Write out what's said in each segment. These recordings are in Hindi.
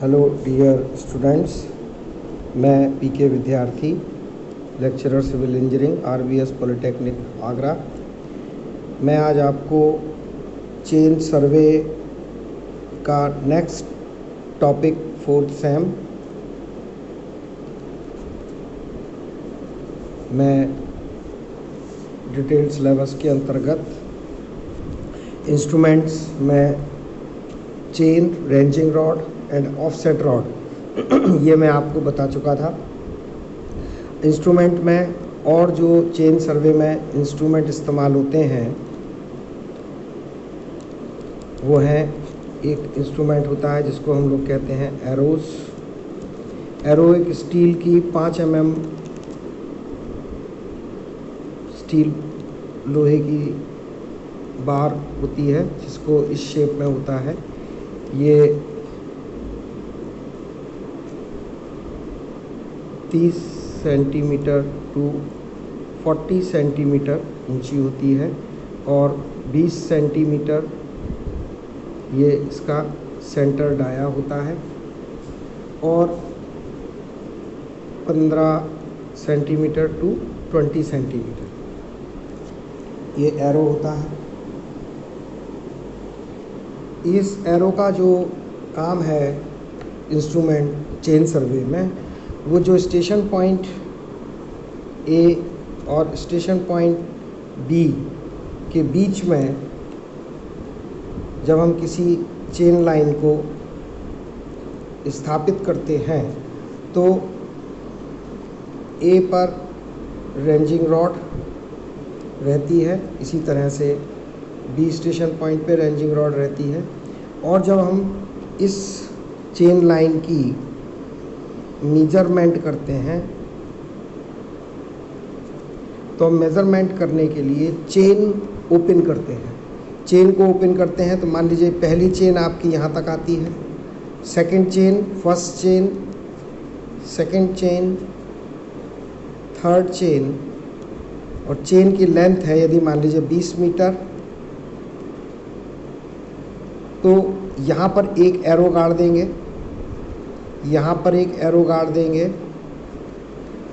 हेलो डियर स्टूडेंट्स, मैं PK Vidyarthi, lecturer civil engineering RBS polytechnic Agra. मैं आज आपको चेन सर्वे का नेक्स्ट टॉपिक 4th सेम मैं डिटेल सिलेबस के अंतर्गत इंस्ट्रूमेंट्स में chain, ranging rod and offset rod ये मैं आपको बता चुका था। इंस्ट्रूमेंट में और जो चेन सर्वे में इंस्ट्रूमेंट इस्तेमाल होते हैं वो है, एक इंस्ट्रूमेंट होता है जिसको हम लोग कहते हैं एरोज। एरो एक स्टील की 5 mm स्टील लोहे की बार होती है जिसको इस शेप में होता है। ये 30 सेंटीमीटर टू 40 सेंटीमीटर ऊंची होती है और 20 सेंटीमीटर ये इसका सेंटर डाया होता है और 15 सेंटीमीटर टू 20 सेंटीमीटर ये एरो होता है। इस एरो का जो काम है इंस्ट्रूमेंट चेन सर्वे में, वो जो स्टेशन पॉइंट ए और स्टेशन पॉइंट बी के बीच में जब हम किसी चेन लाइन को स्थापित करते हैं तो ए पर रेंजिंग रॉड रहती है, इसी तरह से बी स्टेशन पॉइंट पे रेंजिंग रॉड रहती है। और जब हम इस चेन लाइन की मेजरमेंट करते हैं तो मेज़रमेंट करने के लिए चेन ओपन करते हैं। चेन को ओपन करते हैं तो मान लीजिए पहली चेन आपकी यहाँ तक आती है, second chain, first chain, second chain, third chain, और चेन की लेंथ है यदि मान लीजिए 20 मीटर, तो यहाँ पर एक एरो गाड़ देंगे, यहाँ पर एक एरो गाड़ देंगे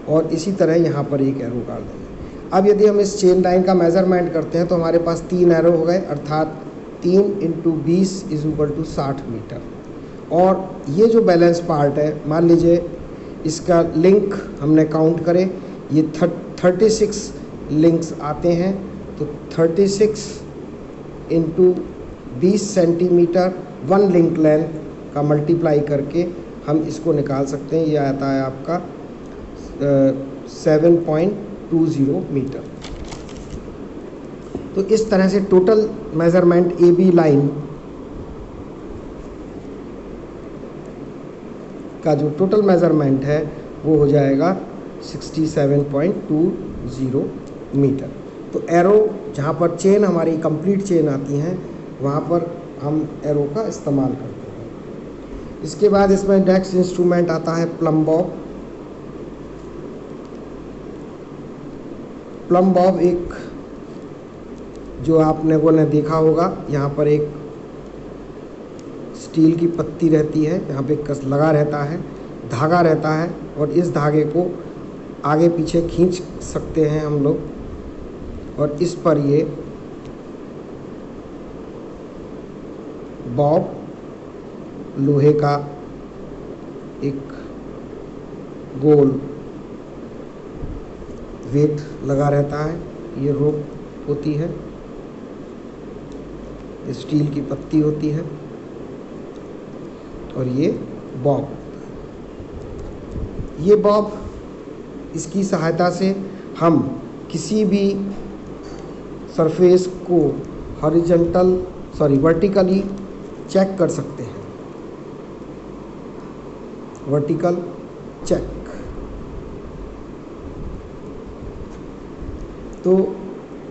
और इसी तरह यहाँ पर एक एरो गाड़ देंगे। अब यदि हम इस चेन लाइन का मेज़रमेंट करते हैं तो हमारे पास 3 एरो हो गए, अर्थात 3 × 20 = 60 मीटर। और ये जो बैलेंस पार्ट है, मान लीजिए इसका लिंक हमने काउंट करे, ये 36 लिंक्स आते हैं, तो 36 × 20 सेंटीमीटर 1 लिंक लेंथ का मल्टीप्लाई करके हम इसको निकाल सकते हैं। ये आता है आपका 7.20 मीटर। तो इस तरह से total measurement A B line का जो टोटल मेज़रमेंट है वो हो जाएगा 67.20 मीटर। तो एरो जहाँ पर चेन हमारी कंप्लीट चेन आती हैं वहाँ पर हम एरो का इस्तेमाल करते हैं। इसके बाद इसमें नेक्स्ट इंस्ट्रूमेंट आता है प्लम बॉब। प्लम बॉब एक जो आप लोगों ने देखा होगा, यहाँ पर एक स्टील की पत्ती रहती है, यहाँ पे कस लगा रहता है, धागा रहता है और इस धागे को आगे पीछे खींच सकते हैं हम लोग और इस पर ये बॉब लोहे का एक गोल वेट लगा रहता है, ये रोप होती है, स्टील की पत्ती होती है और ये बॉब। ये बॉब, इसकी सहायता से हम किसी भी सरफेस को वर्टिकली चेक कर सकते हैं। Vertical check. तो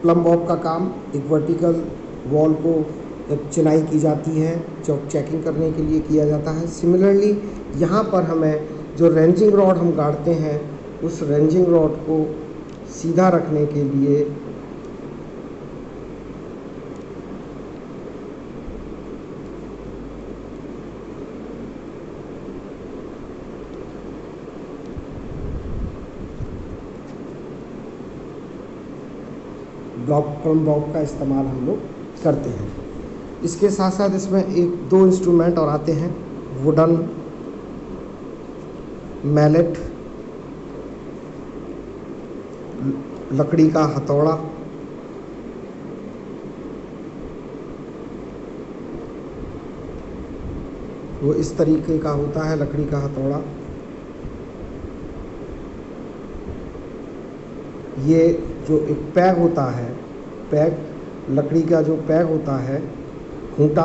प्लम बॉब का काम एक वर्टिकल वॉल को जब चिनाई की जाती है, जब चेकिंग करने के लिए किया जाता है। सिमिलरली यहाँ पर हमें जो रेंजिंग रॉड हम गाड़ते हैं, उस रेंजिंग रॉड को सीधा रखने के लिए प्लम बॉब का इस्तेमाल हम लोग करते हैं। इसके साथ साथ इसमें एक दो इंस्ट्रूमेंट और आते हैं, वुडन मैलेट, लकड़ी का हथौड़ा, वो इस तरीके का होता है लकड़ी का हथौड़ा। ये जो एक पैग होता है, पैग लकड़ी का जो पैग होता है, खूंटा,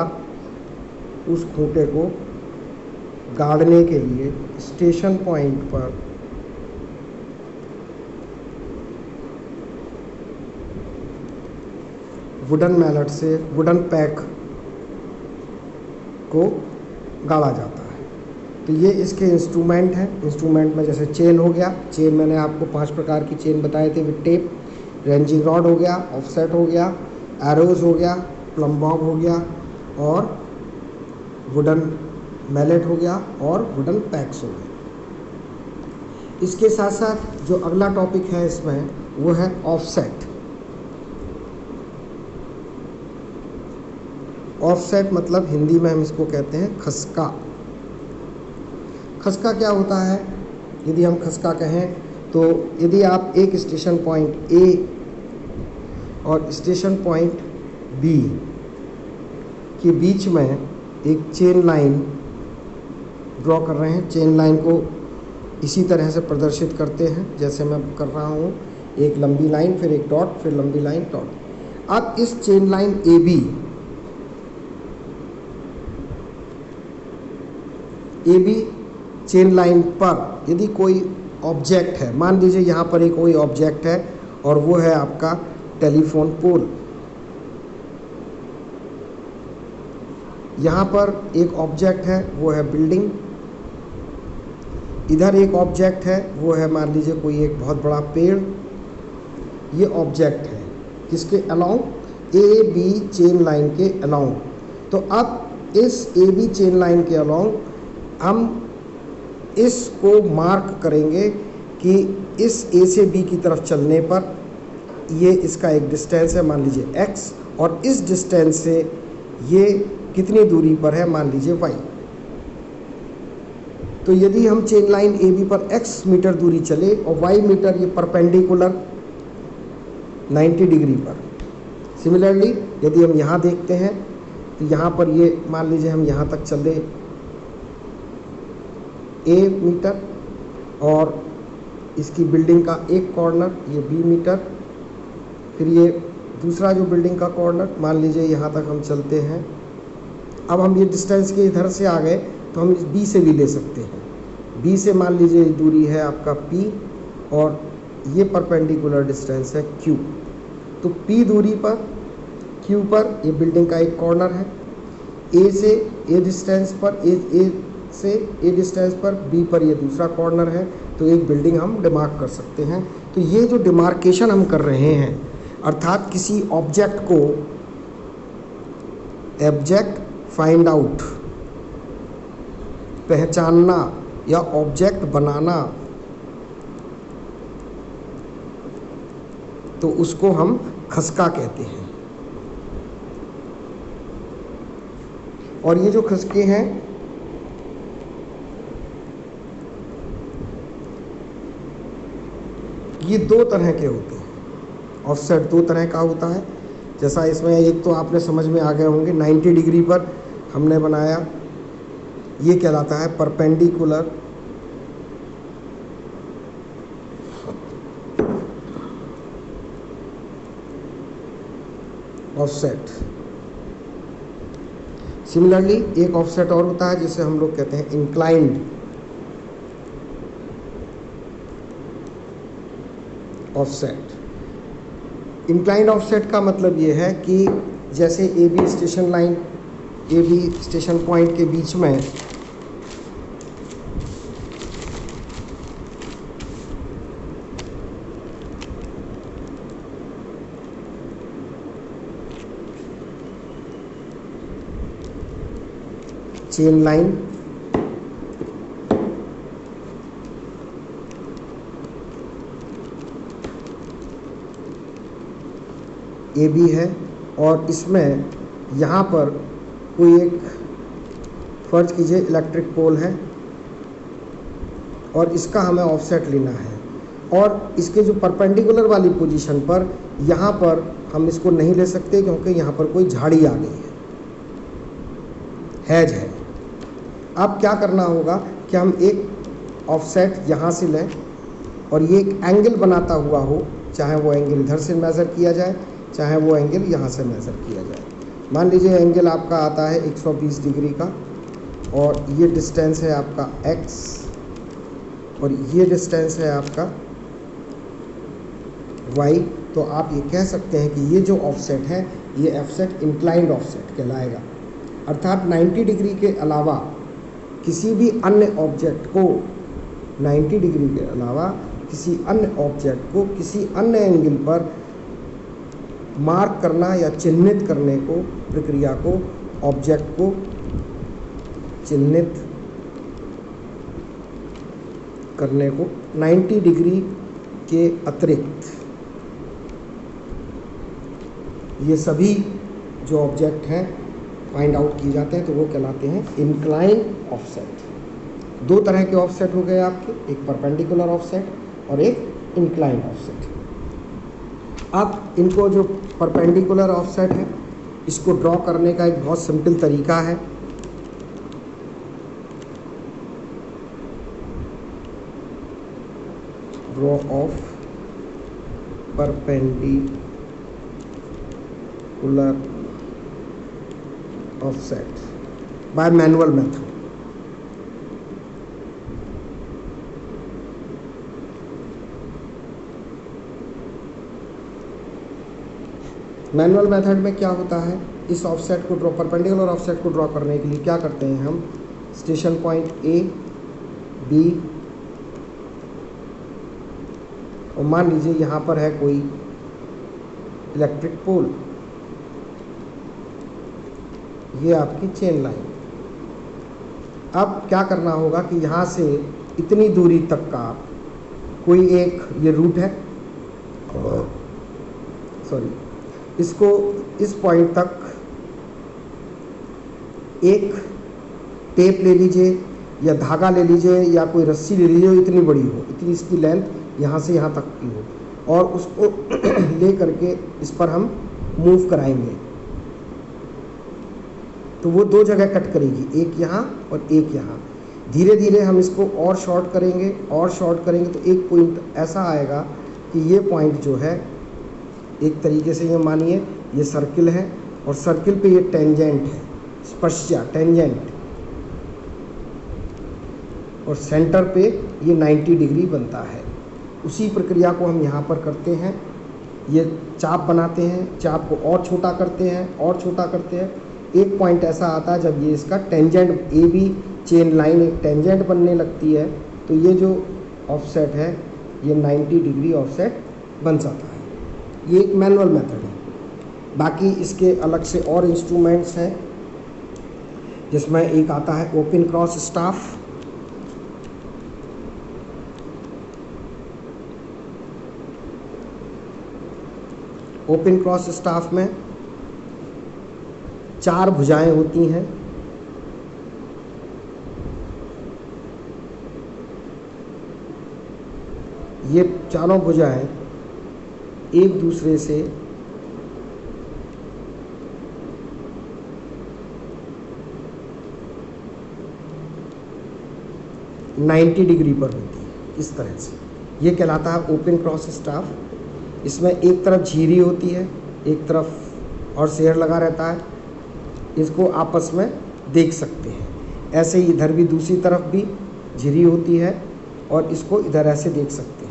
उस खूंटे को गाड़ने के लिए स्टेशन पॉइंट पर वुडन मैलेट से वुडन पैक को गाड़ा जाता है। तो ये इसके इंस्ट्रूमेंट हैं। इंस्ट्रूमेंट में जैसे चेन हो गया, चेन मैंने आपको 5 प्रकार की चेन बताए थे विद टेप, रेंजिंग रॉड हो गया, ऑफसेट हो गया, एरोज हो गया, प्लम बॉब हो गया और वुडन मैलेट हो गया और वुडन पैक्स हो गए। इसके साथ साथ जो अगला टॉपिक है इसमें वो है ऑफसेट। ऑफसेट मतलब हिंदी में हम इसको कहते हैं खसका। खसका क्या होता है? यदि हम खसका कहें तो यदि आप एक स्टेशन पॉइंट ए और स्टेशन पॉइंट बी के बीच में एक चेन लाइन ड्रॉ कर रहे हैं, चेन लाइन को इसी तरह से प्रदर्शित करते हैं जैसे मैं कर रहा हूँ, एक लंबी लाइन, फिर एक डॉट, फिर लंबी लाइन, डॉट। अब इस chain line A B chain line पर यदि कोई ऑब्जेक्ट है, मान लीजिए यहाँ पर एक कोई ऑब्जेक्ट है और वो है आपका टेलीफोन पोल। यहाँ पर एक ऑब्जेक्ट है वो है बिल्डिंग, इधर एक ऑब्जेक्ट है वो है मान लीजिए कोई एक बहुत बड़ा पेड़। ये ऑब्जेक्ट है किसके along? A B chain line के अलाउंग। तो अब इस ए बी चेन लाइन के अलाउंग हम इसको मार्क करेंगे कि इस ए से बी की तरफ चलने पर ये इसका एक डिस्टेंस है मान लीजिए x, और इस डिस्टेंस से ये कितनी दूरी पर है मान लीजिए y। तो यदि हम चेन लाइन ए बी पर x मीटर दूरी चले और y मीटर ये परपेंडिकुलर 90 डिग्री पर। सिमिलरली यदि हम यहाँ देखते हैं तो यहाँ पर ये मान लीजिए हम यहाँ तक चले a मीटर और इसकी बिल्डिंग का एक कॉर्नर ये b मीटर, फिर ये दूसरा जो बिल्डिंग का कॉर्नर मान लीजिए यहाँ तक हम चलते हैं। अब हम ये डिस्टेंस के इधर से आ गए तो हम इस b से भी ले सकते हैं। b से मान लीजिए दूरी है आपका p और ये परपेंडिकुलर डिस्टेंस है q। तो p दूरी पर q पर ये बिल्डिंग का एक कॉर्नर है, a से a डिस्टेंस पर a से a डिस्टेंस पर b पर ये दूसरा कॉर्नर है। तो एक बिल्डिंग हम डिमार्क कर सकते हैं। तो ये जो डिमार्केशन हम कर रहे हैं अर्थात किसी ऑब्जेक्ट को ऑब्जेक्ट फाइंड आउट, पहचानना या ऑब्जेक्ट बनाना, तो उसको हम खसका कहते हैं। और ये जो खसके हैं ये दो तरह के होते हैं। ऑफसेट दो तरह का होता है, जैसा इसमें एक तो आपने समझ में आ गए होंगे 90 डिग्री पर हमने बनाया, ये कहलाता है परपेंडिकुलर ऑफसेट। सिमिलरली एक ऑफसेट और होता है जिसे हम लोग कहते हैं इंक्लाइंड ऑफसेट। इंक्लाइंड ऑफसेट का मतलब ये है कि जैसे A B station line, A B station point के बीच में चेन लाइन ए बी है और इसमें यहाँ पर कोई एक फर्ज कीजिए इलेक्ट्रिक पोल है और इसका हमें ऑफसेट लेना है और इसके जो परपेंडिकुलर वाली पोजीशन पर यहाँ पर हम इसको नहीं ले सकते क्योंकि यहाँ पर कोई झाड़ी आ गई है, हैज है। अब क्या करना होगा कि हम एक ऑफसेट यहाँ से लें और ये एक एंगल बनाता हुआ हो, चाहे वो एंगल इधर से मेज़र किया जाए चाहे वो एंगल यहाँ से मेज़र किया जाए। मान लीजिए एंगल आपका आता है 120 डिग्री का और ये डिस्टेंस है आपका x और ये डिस्टेंस है आपका y। तो आप ये कह सकते हैं कि ये जो ऑफसेट है ये ऑफसेट इंक्लाइंड ऑफसेट कहलाएगा, अर्थात 90 डिग्री के अलावा किसी भी अन्य ऑब्जेक्ट को 90 डिग्री के अलावा किसी अन्य ऑब्जेक्ट को किसी अन्य एंगल पर मार्क करना या चिन्हित करने को, प्रक्रिया को, ऑब्जेक्ट को चिन्हित करने को 90 डिग्री के अतिरिक्त ये सभी जो ऑब्जेक्ट हैं फाइंड आउट किए जाते हैं तो वो कहलाते हैं इंक्लाइन ऑफसेट। दो तरह के ऑफसेट हो गए आपके, एक परपेंडिकुलर ऑफसेट और एक इंक्लाइन ऑफसेट। अब इनको जो परपेंडिकुलर ऑफसेट है इसको ड्रॉ करने का एक बहुत सिंपल तरीका है। Draw of perpendicular offset bye manual method. Manual method में क्या होता है, इस ऑफसेट को ड्रॉ, परपेंडिकुलर ऑफसेट को ड्रॉ करने के लिए क्या करते हैं हम, स्टेशन पॉइंट ए बी और मान लीजिए यहाँ पर है कोई इलेक्ट्रिक पोल, ये आपकी चेन लाइन। अब क्या करना होगा कि यहाँ से इतनी दूरी तक का कोई एक ये रूट है, सॉरी, इसको इस पॉइंट तक एक टेप ले लीजिए या धागा ले लीजिए या कोई रस्सी ले लीजिए, इतनी बड़ी हो, इतनी इसकी लेंथ यहाँ से यहाँ तक की हो और उसको ले करके इस पर हम मूव कराएंगे तो वो दो जगह कट करेगी, एक यहाँ और एक यहाँ। धीरे धीरे हम इसको और शॉर्ट करेंगे तो एक पॉइंट ऐसा आएगा कि ये पॉइंट जो है एक तरीके से ये मानिए ये सर्किल है और सर्किल पे ये टेंजेंट है, स्पर्शा टेंजेंट, और सेंटर पे ये 90 डिग्री बनता है। उसी प्रक्रिया को हम यहाँ पर करते हैं, ये चाप बनाते हैं, चाप को और छोटा करते हैं और छोटा करते हैं। एक पॉइंट ऐसा आता है जब ये इसका tangent A B chain line एक टेंजेंट बनने लगती है तो ये जो ऑफसेट है ये 90 डिग्री ऑफसेट बन जाता है। ये एक मैनुअल मेथड है। बाकी इसके अलग से और इंस्ट्रूमेंट्स हैं जिसमें एक आता है open cross staff. Open cross staff में 4 भुजाएं होती हैं। ये चारों भुजाएं एक दूसरे से नाइन्टी डिग्री पर होती है, इस तरह से। ये कहलाता है ओपन क्रॉस स्टाफ। इसमें एक तरफ झिरी होती है, एक तरफ और शेयर लगा रहता है, इसको आपस में देख सकते हैं। ऐसे ही इधर भी दूसरी तरफ भी झिरी होती है और इसको इधर ऐसे देख सकते हैं।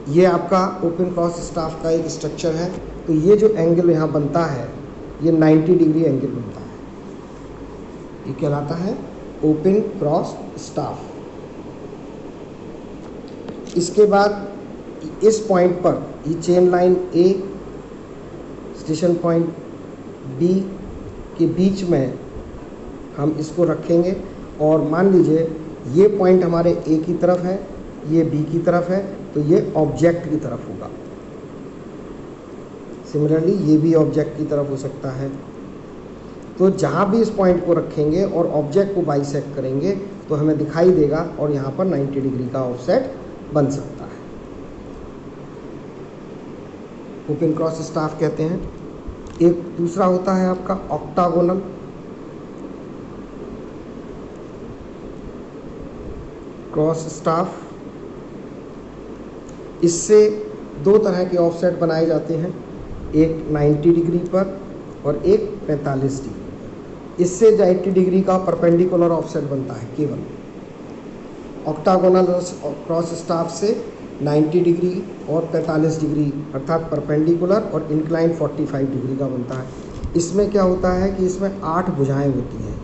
ये आपका ओपन क्रॉस स्टाफ का एक स्ट्रक्चर है। तो ये जो एंगल यहाँ बनता है ये 90 डिग्री एंगल बनता है, ये कहलाता है ओपन क्रॉस स्टाफ। इसके बाद इस पॉइंट पर ये चेन लाइन ए स्टेशन पॉइंट बी के बीच में हम इसको रखेंगे और मान लीजिए ये पॉइंट हमारे ए की तरफ है, ये बी की तरफ है, तो ये ऑब्जेक्ट की तरफ होगा। सिमिलरली ये भी ऑब्जेक्ट की तरफ हो सकता है। तो जहाँ भी इस पॉइंट को रखेंगे और ऑब्जेक्ट को बाइसेक्ट करेंगे तो हमें दिखाई देगा और यहाँ पर 90 डिग्री का ऑफसेट बन सकता है। ओपन क्रॉस स्टाफ कहते हैं। एक दूसरा होता है आपका ऑक्टागोनल। क्रॉस स्टाफ, इससे दो तरह के ऑफसेट बनाए जाते हैं, एक 90 डिग्री पर और एक 45 डिग्री पर। इससे 90 डिग्री का परपेंडिकुलर ऑफसेट बनता है केवल। ऑक्टागोनल क्रॉस स्टाफ से 90 डिग्री और 45 डिग्री अर्थात परपेंडिकुलर और इंक्लाइन 45 डिग्री का बनता है। इसमें क्या होता है कि इसमें 8 भुजाएं होती हैं।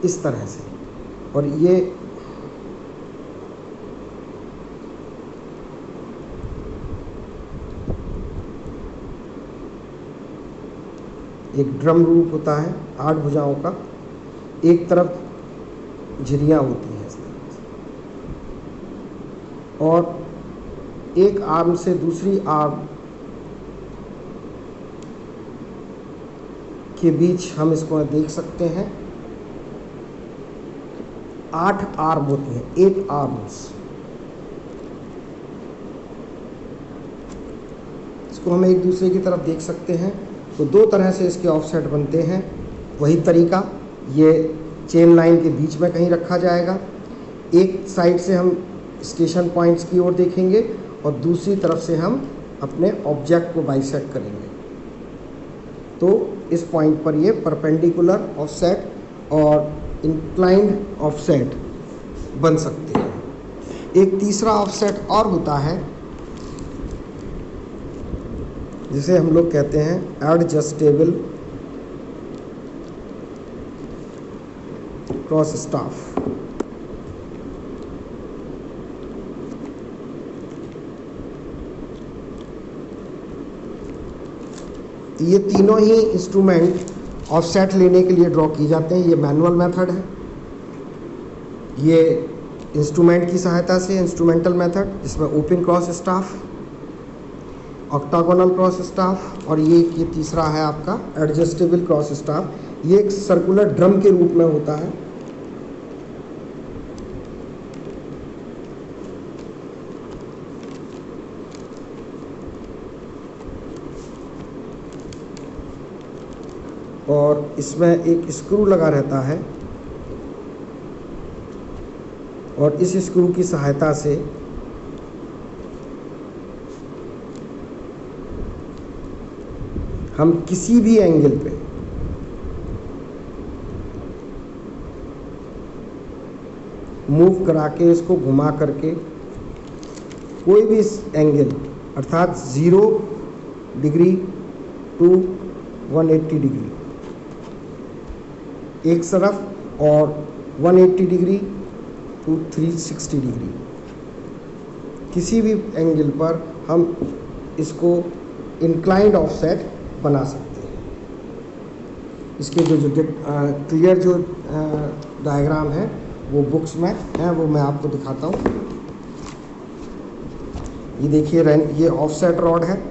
इस तरह से, और ये एक ड्रम रूप होता है 8 भुजाओं का। एक तरफ झिरियाँ होती हैं इस तरह से, और एक आर्म से दूसरी आर्म के बीच हम इसको देख सकते हैं 8 आर्म होती हैं, 8 आर्म्स। इसको हम एक दूसरे की तरफ देख सकते हैं। तो दो तरह से इसके ऑफसेट बनते हैं। वही तरीका, ये चेन लाइन के बीच में कहीं रखा जाएगा। एक साइड से हम स्टेशन पॉइंट्स की ओर देखेंगे और दूसरी तरफ से हम अपने ऑब्जेक्ट को बाइसेक्ट करेंगे। तो इस पॉइंट पर ये परपेंडिकुलर ऑफसेट और इंक्लाइंड ऑफसेट बन सकते हैं। एक तीसरा ऑफसेट और होता है जिसे हम लोग कहते हैं एडजस्टेबल क्रॉस स्टाफ। ये तीनों ही इंस्ट्रूमेंट ऑफसेट लेने के लिए ड्रॉ किए जाते हैं। ये मैनुअल मेथड है, ये इंस्ट्रूमेंट की सहायता से इंस्ट्रूमेंटल मेथड, जिसमें open cross staff, octagonal cross staff, और ये तीसरा है आपका एडजस्टेबल क्रॉस स्टाफ। ये एक सर्कुलर ड्रम के रूप में होता है। और इसमें एक स्क्रू लगा रहता है, और इस स्क्रू की सहायता से हम किसी भी एंगल पे मूव करा के, इसको घुमा करके कोई भी एंगल अर्थात 0 डिग्री टू 180 डिग्री एक तरफ और 180 डिग्री टू 360 डिग्री, किसी भी एंगल पर हम इसको इंक्लाइंड ऑफसेट बना सकते हैं। इसके जो क्लियर जो डायग्राम है वो बुक्स में है, वो मैं आपको दिखाता हूँ। ये देखिए, ये ऑफसेट रॉड है,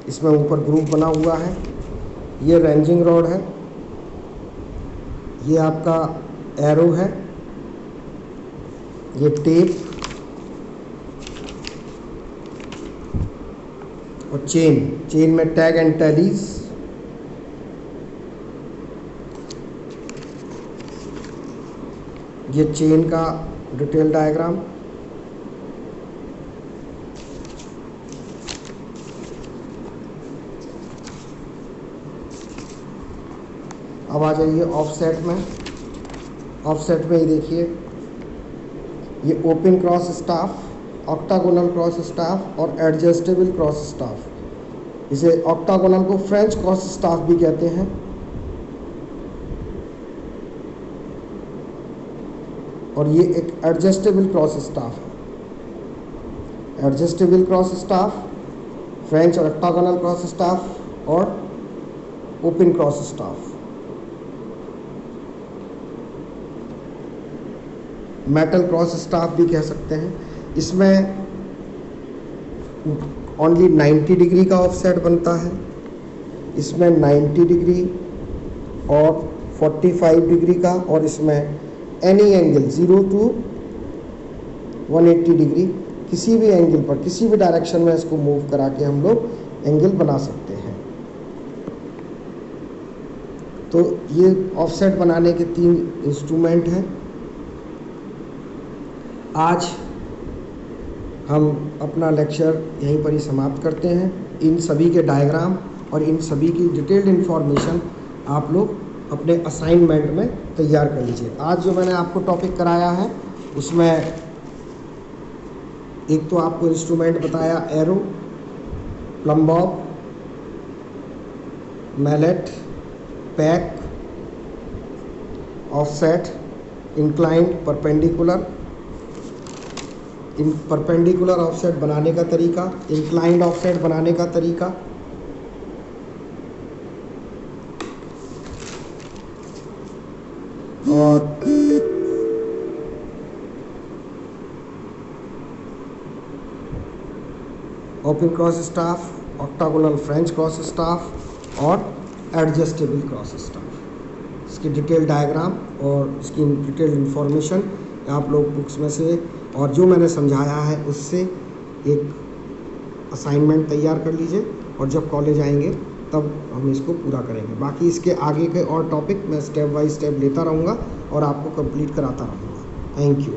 इसमें ऊपर ग्रुप बना हुआ है। ये रेंजिंग रॉड है, ये आपका एरो है, ये टेप और चेन में टैग एंड टैलीज, ये चेन का डिटेल डायग्राम। अब आ जाइए ऑफसेट में। ऑफसेट में ये देखिए, ये open cross staff, octagonal cross staff और एडजस्टेबल क्रॉस स्टाफ। इसे ऑक्टागोनल को फ्रेंच क्रॉस स्टाफ भी कहते हैं। और ये एक एडजस्टेबल क्रॉस स्टाफ है। एडजस्टेबल क्रॉस स्टाफ, फ्रेंच और ऑक्टागोनल क्रॉस स्टाफ और open cross staff. Metal cross staff भी कह सकते हैं। इसमें ओनली 90 डिग्री का ऑफसेट बनता है, इसमें 90 डिग्री और 45 डिग्री का, और इसमें एनी एंगल 0 to 180 डिग्री, किसी भी एंगल पर किसी भी डायरेक्शन में इसको मूव करा के हम लोग एंगल बना सकते हैं। तो ये ऑफसेट बनाने के 3 इंस्ट्रूमेंट हैं। आज हम अपना लेक्चर यहीं पर ही समाप्त करते हैं। इन सभी के डायग्राम और इन सभी की डिटेल्ड इन्फॉर्मेशन आप लोग अपने असाइनमेंट में तैयार कर लीजिए। आज जो मैंने आपको टॉपिक कराया है उसमें एक तो आपको इंस्ट्रूमेंट बताया arrow, plumb bob, mallet, peg, offset, inclined, perpendicular, perpendicular offset बनाने का तरीका, इंक्लाइंड ऑफसेट बनाने का तरीका, और open cross staff, octagonal French cross staff और एडजस्टेबल क्रॉस स्टाफ। इसकी डिटेल डायग्राम और इसकी डिटेल इंफॉर्मेशन आप लोग बुक्स में से और जो मैंने समझाया है उससे एक असाइनमेंट तैयार कर लीजिए, और जब कॉलेज आएंगे तब हम इसको पूरा करेंगे। बाकी इसके आगे के और टॉपिक मैं स्टेप बाय स्टेप लेता रहूँगा और आपको कंप्लीट कराता रहूँगा। Thank you.